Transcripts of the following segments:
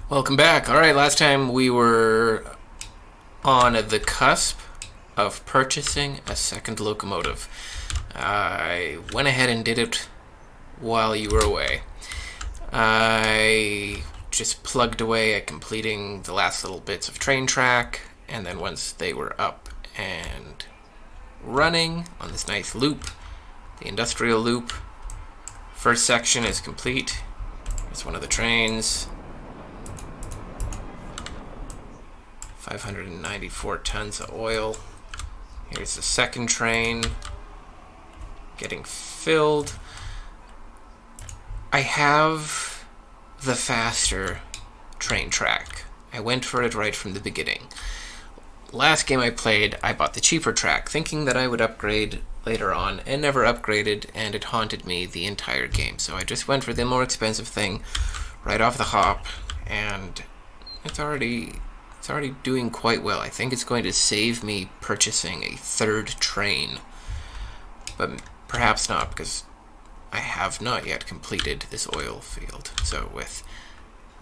Welcome back. All right, last time we were on the cusp of purchasing a second locomotive. I went ahead and did it while you were away. I just plugged away at completing the last little bits of train track, and then once they were up and running on this nice loop, the industrial loop, first section is complete. There's one of the trains. 594 tons of oil. Here's the second train getting filled. I have the faster train track. I went for it right from the beginning. Last game I played, I bought the cheaper track, thinking that I would upgrade later on, and never upgraded, and it haunted me the entire game. So I just went for the more expensive thing right off the hop, and it's already doing quite well. I think it's going to save me purchasing a third train. But perhaps not, because I have not yet completed this oil field. So with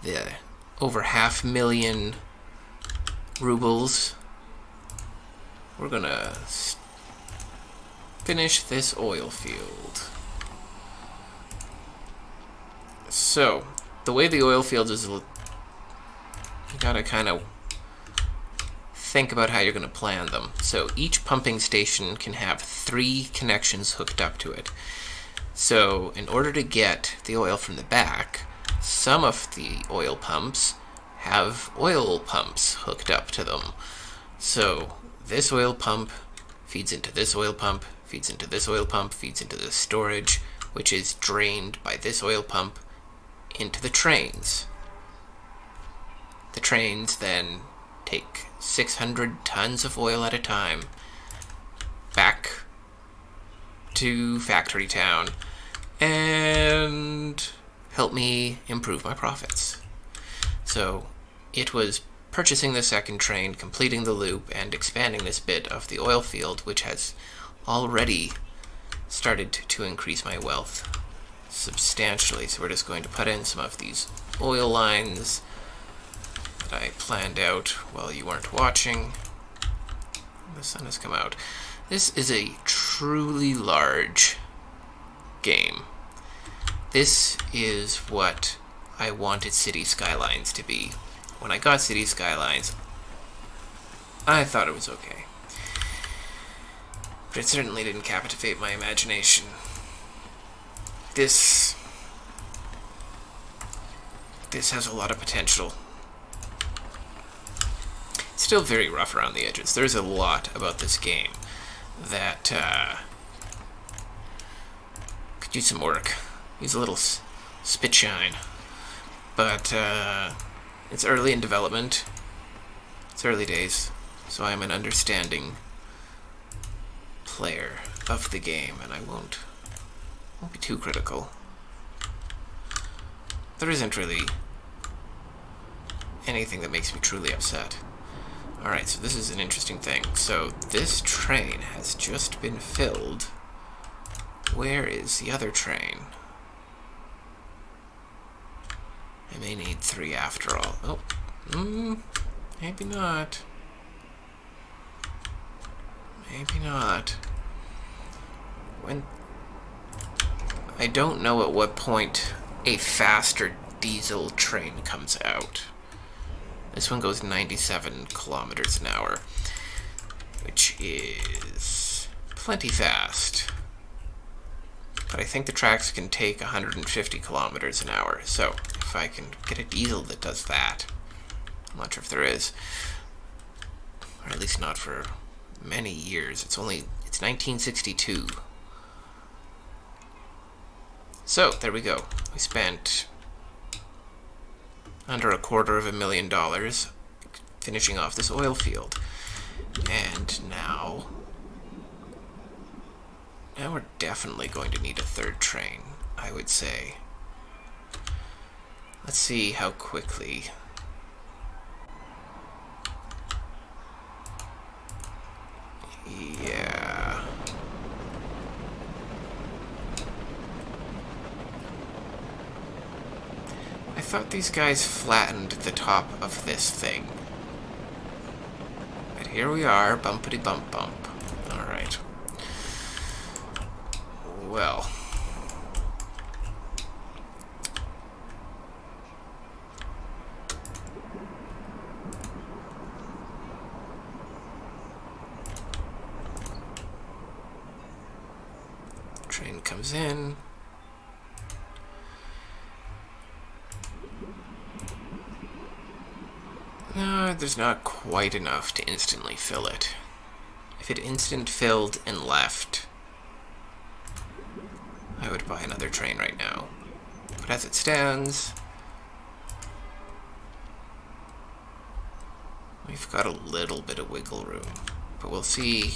the over 500,000 rubles, we're gonna finish this oil field. So, the way the oil field is, you gotta kind of think about how you're going to plan them. So each pumping station can have 3 connections hooked up to it. So in order to get the oil from the back, some of the oil pumps have oil pumps hooked up to them. So this oil pump feeds into this oil pump, feeds into this oil pump, feeds into the storage, which is drained by this oil pump into the trains. The trains then take 600 tons of oil at a time back to factory town and help me improve my profits. So it was purchasing the second train, completing the loop, and expanding this bit of the oil field, which has already started to increase my wealth substantially. So we're just going to put in some of these oil lines that I planned out while you weren't watching. The sun has come out. This is a truly large game. This is what I wanted City Skylines to be. When I got City Skylines, I thought it was okay. But it certainly didn't captivate my imagination. This has a lot of potential. Still very rough around the edges. There's a lot about this game that could use some work. Use a little spit shine. But it's early in development. It's early days, so I'm an understanding player of the game, and I won't be too critical. There isn't really anything that makes me truly upset. Alright, so this is an interesting thing. So this train has just been filled. Where is the other train? I may need 3 after all. Oh, maybe not. Maybe not. I don't know at what point a faster diesel train comes out. This one goes 97 kilometers an hour, which is plenty fast. But I think the tracks can take 150 kilometers an hour, so if I can get a diesel that does that, I'm not sure if there is, or at least not for many years. It's 1962. So, there we go. We spent under $250,000 finishing off this oil field. And now we're definitely going to need a third train, I would say. Let's see how quickly. Yeah. thought these guys flattened the top of this thing. But here we are, bumpity bump bump. Alright. Well. Train comes in. No, there's not quite enough to instantly fill it. If it instant filled and left, I would buy another train right now. But as it stands, we've got a little bit of wiggle room. But we'll see.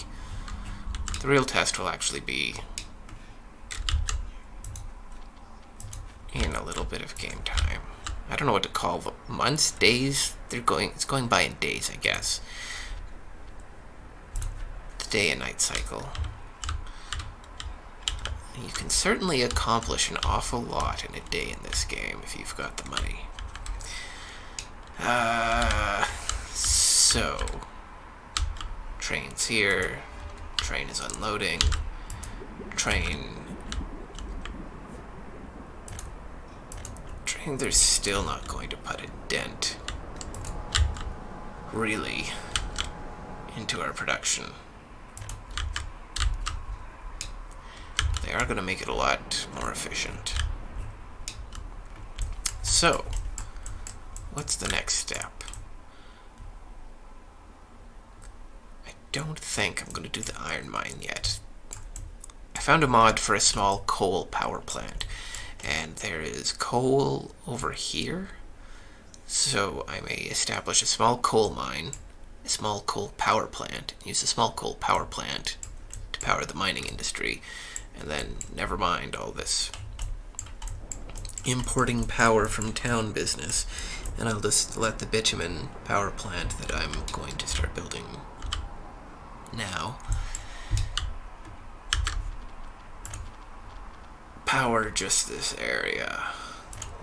The real test will actually be in a little bit of game time. I don't know what to call them. Months, days? It's going by in days, I guess. The day and night cycle. You can certainly accomplish an awful lot in a day in this game if you've got the money. So train's here. Train is unloading. They're still not going to put a dent, really, into our production. They are going to make it a lot more efficient. So, what's the next step? I don't think I'm going to do the iron mine yet. I found a mod for a small coal power plant. And there is coal over here. So I may establish a small coal mine, a small coal power plant, use a small coal power plant to power the mining industry, and then never mind all this importing power from town business, and I'll just let the bitumen power plant that I'm going to start building now power just this area.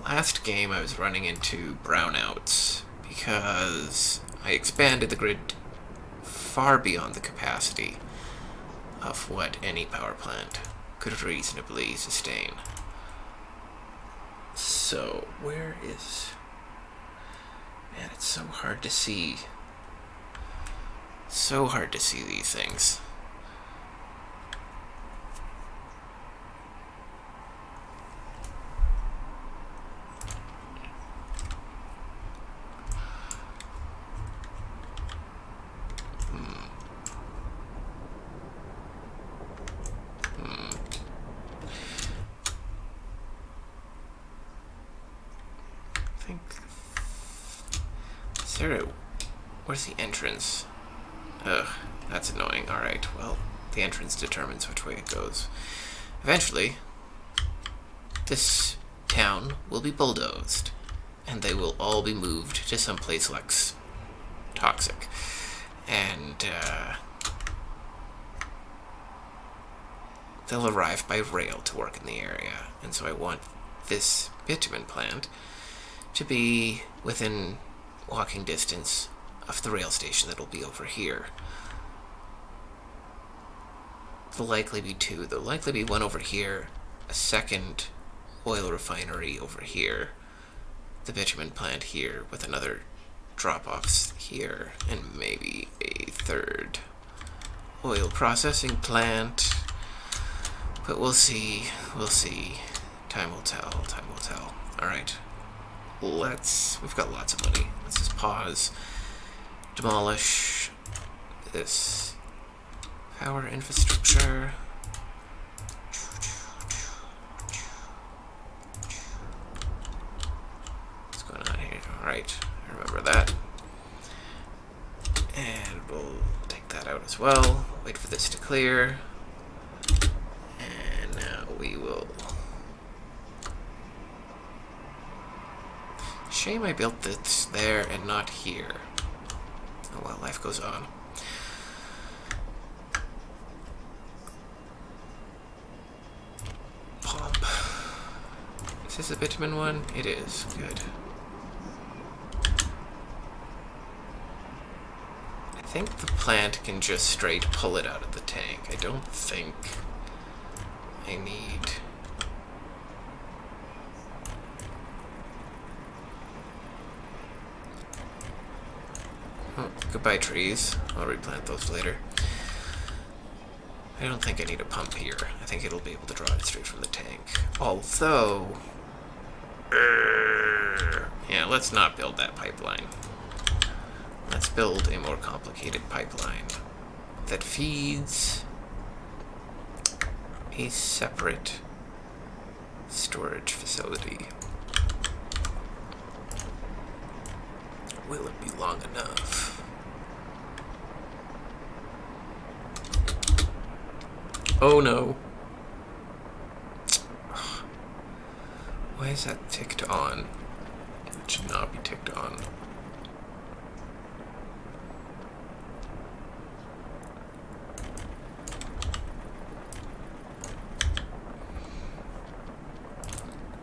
Last game I was running into brownouts because I expanded the grid far beyond the capacity of what any power plant could reasonably sustain. So, where is... Man, it's so hard to see. So hard to see these things. Where's the entrance? Ugh, that's annoying. Alright, well, the entrance determines which way it goes. Eventually, this town will be bulldozed, and they will all be moved to someplace less toxic. And, they'll arrive by rail to work in the area. And so I want this bitumen plant to be within walking distance of the rail station that'll be over here. There'll likely be two. There'll likely be one over here, a second oil refinery over here, the bitumen plant here with another drop-offs here, and maybe a third oil processing plant. But we'll see. We'll see. Time will tell. Time will tell. Alright. We've got lots of money. Let's just pause. Demolish this power infrastructure. What's going on here? Alright, I remember that. And we'll take that out as well. Wait for this to clear. And now we will... Shame I built this there and not here. Oh well, life goes on. Pump. Is this a bitumen one? It is. Good. think the plant can just straight pull it out of the tank. I don't think I need... Oh, goodbye trees. I'll replant those later. I don't think I need a pump here. I think it'll be able to draw it straight from the tank. Although... yeah, let's not build that pipeline. Let's build a more complicated pipeline that feeds a separate storage facility. Will it be long enough? Oh no. Why is that ticked on? It should not be ticked on.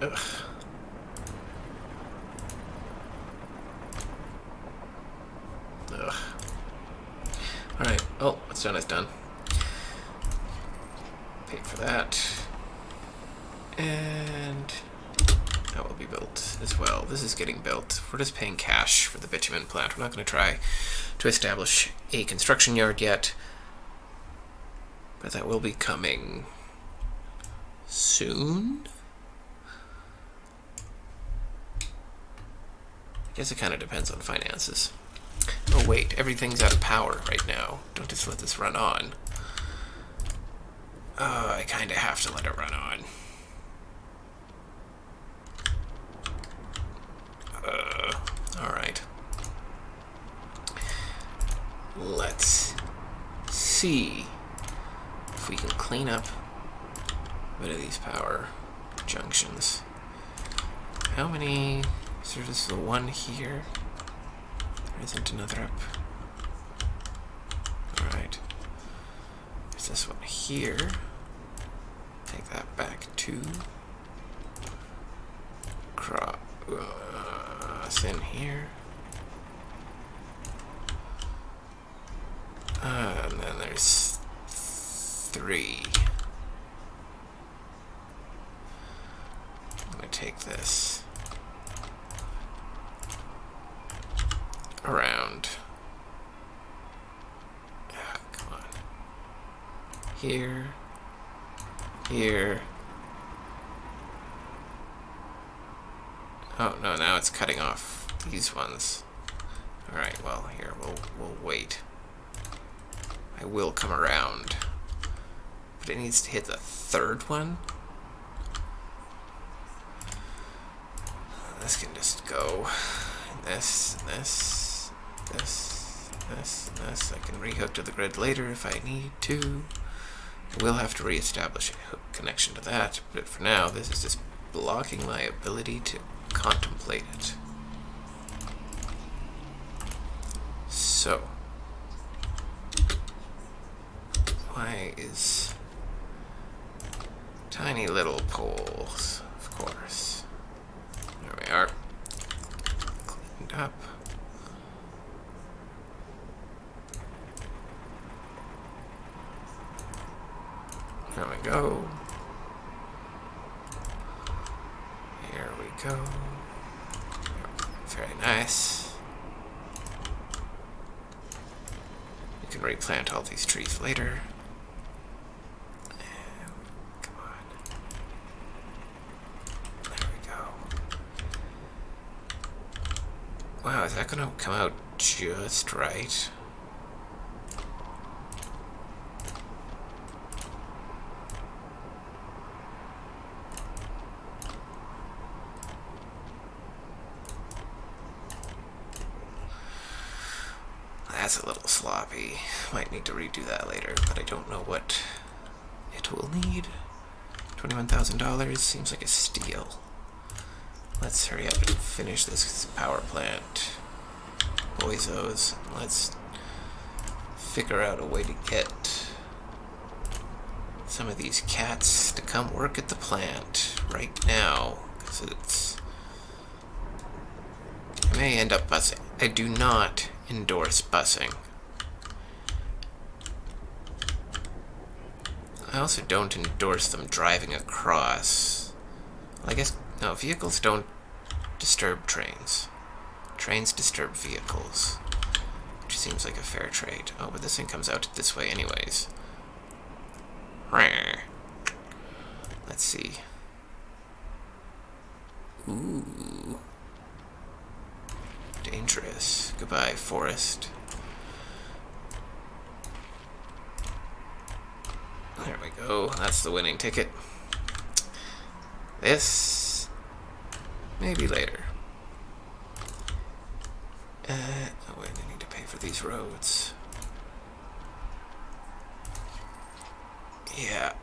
Ugh. Ugh. Alright, well, what's done is done. Pay for that. And that will be built as well. This is getting built. We're just paying cash for the bitumen plant. We're not going to try to establish a construction yard yet, but that will be coming soon. I guess it kind of depends on finances. Oh wait, everything's out of power right now. Don't just let this run on. I kind of have to let it run on. Alright. Let's see if we can clean up a bit of these power junctions. How many... is there just the one here? There isn't another up. Alright. There's this one here. Take that back to... cross in here. And then there's 3. I'm gonna take this around. Oh, come on. Here. Here. Oh, no, now it's cutting off these ones. Alright, well, here, we'll wait. I will come around. But it needs to hit the 3rd one? This can just go. This. I can rehook to the grid later if I need to. I will have to reestablish a hook connection to that, but for now, this is just blocking my ability to contemplate it. So, why is tiny little poles, of course. There we are. Cleaned up. There we go. Here we go. Very nice. We can replant all these trees later. Come on. There we go. Wow, is that gonna come out just right? That's a little sloppy. Might need to redo that later, but I don't know what it will need. $21,000 seems like a steal. Let's hurry up and finish this power plant. Boyzos. Let's figure out a way to get some of these cats to come work at the plant right now, because I may end up bussing. I do not endorse busing. I also don't endorse them driving across. Well, I guess, no, vehicles don't disturb trains. Trains disturb vehicles. Which seems like a fair trade. Oh, but this thing comes out this way anyways. Let's see. Ooh. Dangerous. Goodbye, forest. There we go. That's the winning ticket. This... maybe later. Oh wait, I need to pay for these roads. Yeah.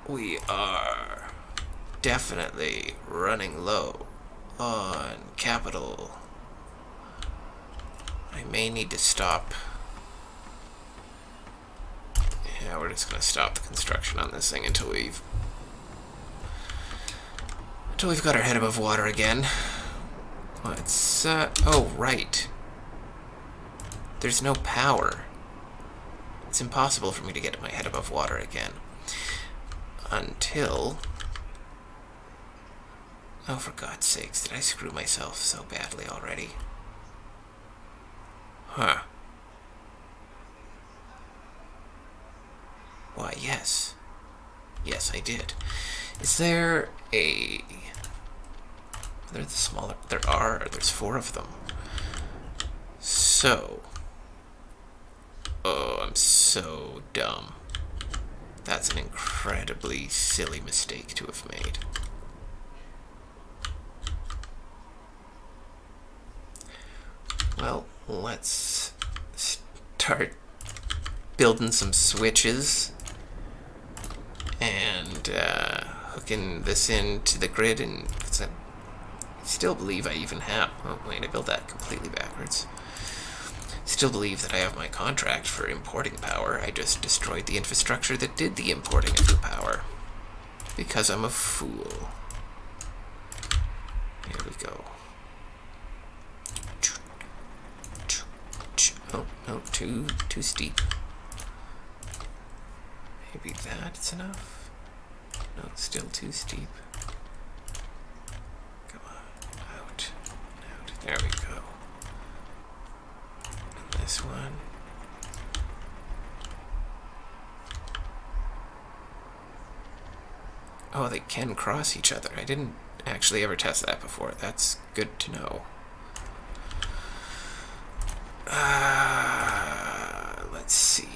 We are definitely running low on capital. I may need to stop. Yeah, we're just gonna stop the construction on this thing until we've got our head above water again. Let's oh right. There's no power. It's impossible for me to get my head above water again. Until... oh, for God's sakes, did I screw myself so badly already? Huh. Why, yes. Yes, I did. Is there a... there's the smaller... there's 4 of them. So... oh, I'm so dumb. That's an incredibly silly mistake to have made. Well, let's start building some switches and hooking this into the grid. And I still believe I even have... oh wait, I built that completely backwards. Still believe that I have my contract for importing power. I just destroyed the infrastructure that did the importing of the power. Because I'm a fool. Here we go. Oh, no, too steep. Maybe that's enough? No, still too steep. Come on, out. There we go. This one. Oh, they can cross each other. I didn't actually ever test that before. That's good to know. Let's see.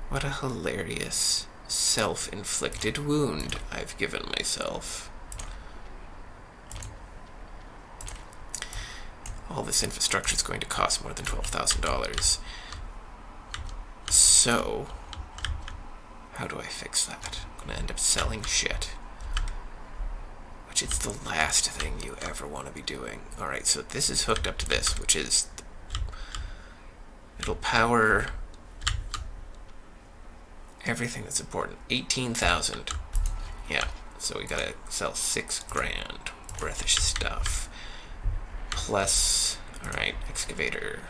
What a hilarious self-inflicted wound I've given myself. All this infrastructure is going to cost more than $12,000. So, how do I fix that? I'm gonna end up selling shit. Which is the last thing you ever want to be doing. Alright, so this is hooked up to this, which is... it'll power everything that's important. 18,000. Yeah, so we gotta sell 6 grand worth of stuff. Plus, alright, excavator.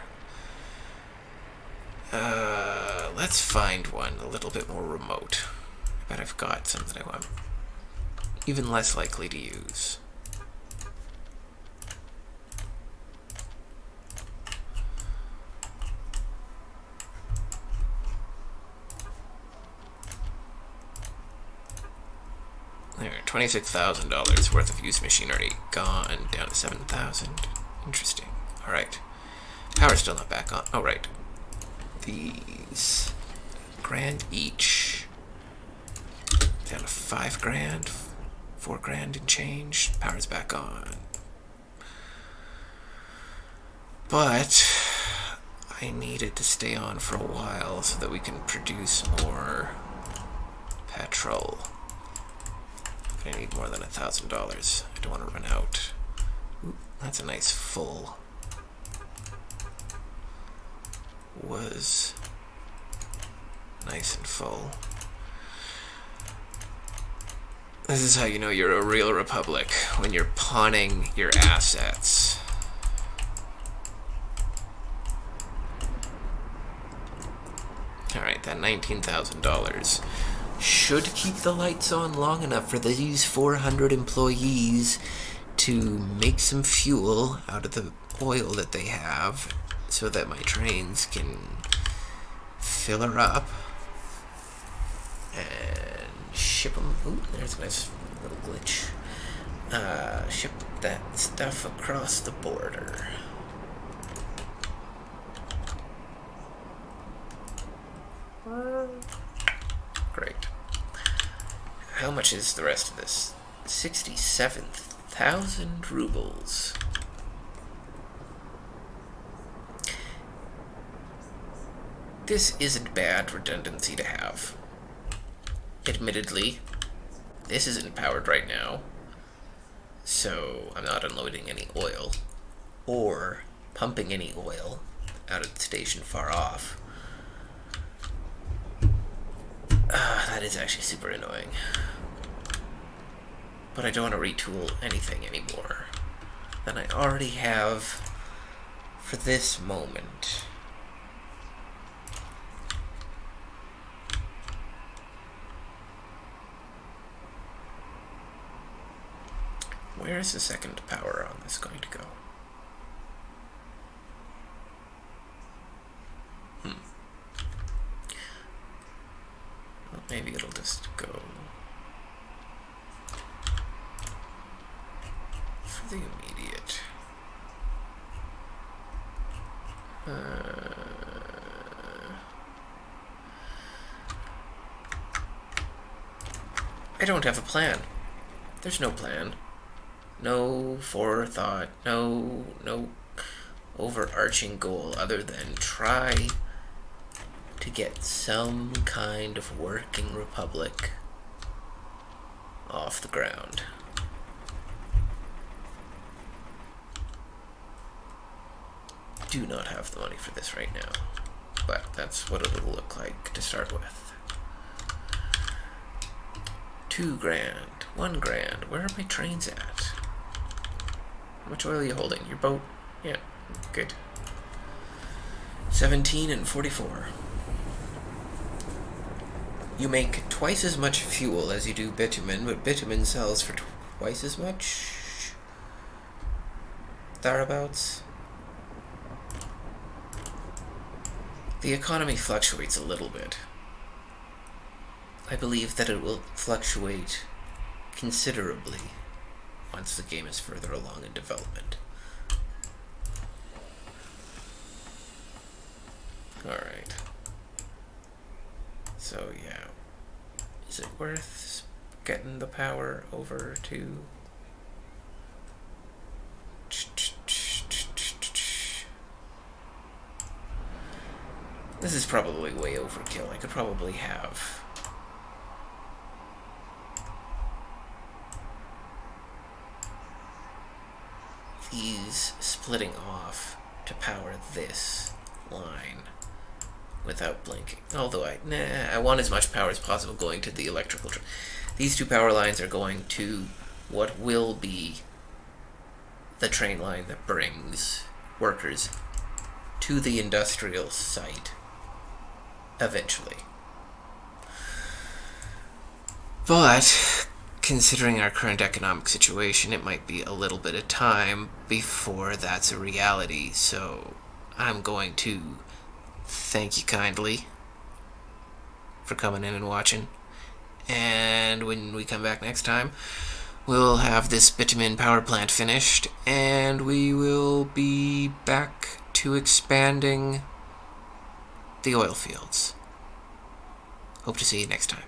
Let's find one a little bit more remote. I bet I've got some that I'm even less likely to use. There, $26,000 worth of used machinery gone, down to 7,000. Interesting. Alright. Power's still not back on. Oh, right. These grand each. Down to 5 grand. 4 grand and change. Power's back on. But I need it to stay on for a while so that we can produce more petrol. I need more than $1,000. I don't want to run out. Ooh, that's a nice full. Was nice and full. This is how you know you're a real republic, when you're pawning your assets. Alright, that $19,000 should keep the lights on long enough for these 400 employees to make some fuel out of the oil that they have so that my trains can fill her up and ship them. Ooh, there's a nice little glitch. Ship that stuff across the border. Great. How much is the rest of this? 67,000 rubles. This isn't bad redundancy to have. Admittedly, this isn't powered right now, so I'm not unloading any oil or pumping any oil out of the station far off. That is actually super annoying. But I don't want to retool anything anymore than I already have for this moment. Where is the second power on this going to go? Well, maybe it'll just go for the immediate. I don't have a plan. There's no plan. No forethought, no overarching goal other than try to get some kind of working republic off the ground. Do not have the money for this right now, but that's what it'll look like to start with. $2 grand, $1 grand. Where are my trains at? How much oil are you holding? Your boat? Yeah, good. 17 and 44. You make twice as much fuel as you do bitumen, but bitumen sells for twice as much? Thereabouts? The economy fluctuates a little bit. I believe that it will fluctuate considerably once the game is further along in development. Alright. So, yeah. Is it worth getting the power over to... This is probably way overkill. I could probably have... these splitting off to power this line without blinking. Although I want as much power as possible going to the electrical. These two power lines are going to what will be the train line that brings workers to the industrial site eventually. But considering our current economic situation, it might be a little bit of time before that's a reality. So I'm going to thank you kindly for coming in and watching. And when we come back next time, we'll have this bitumen power plant finished, and we will be back to expanding the oil fields. Hope to see you next time.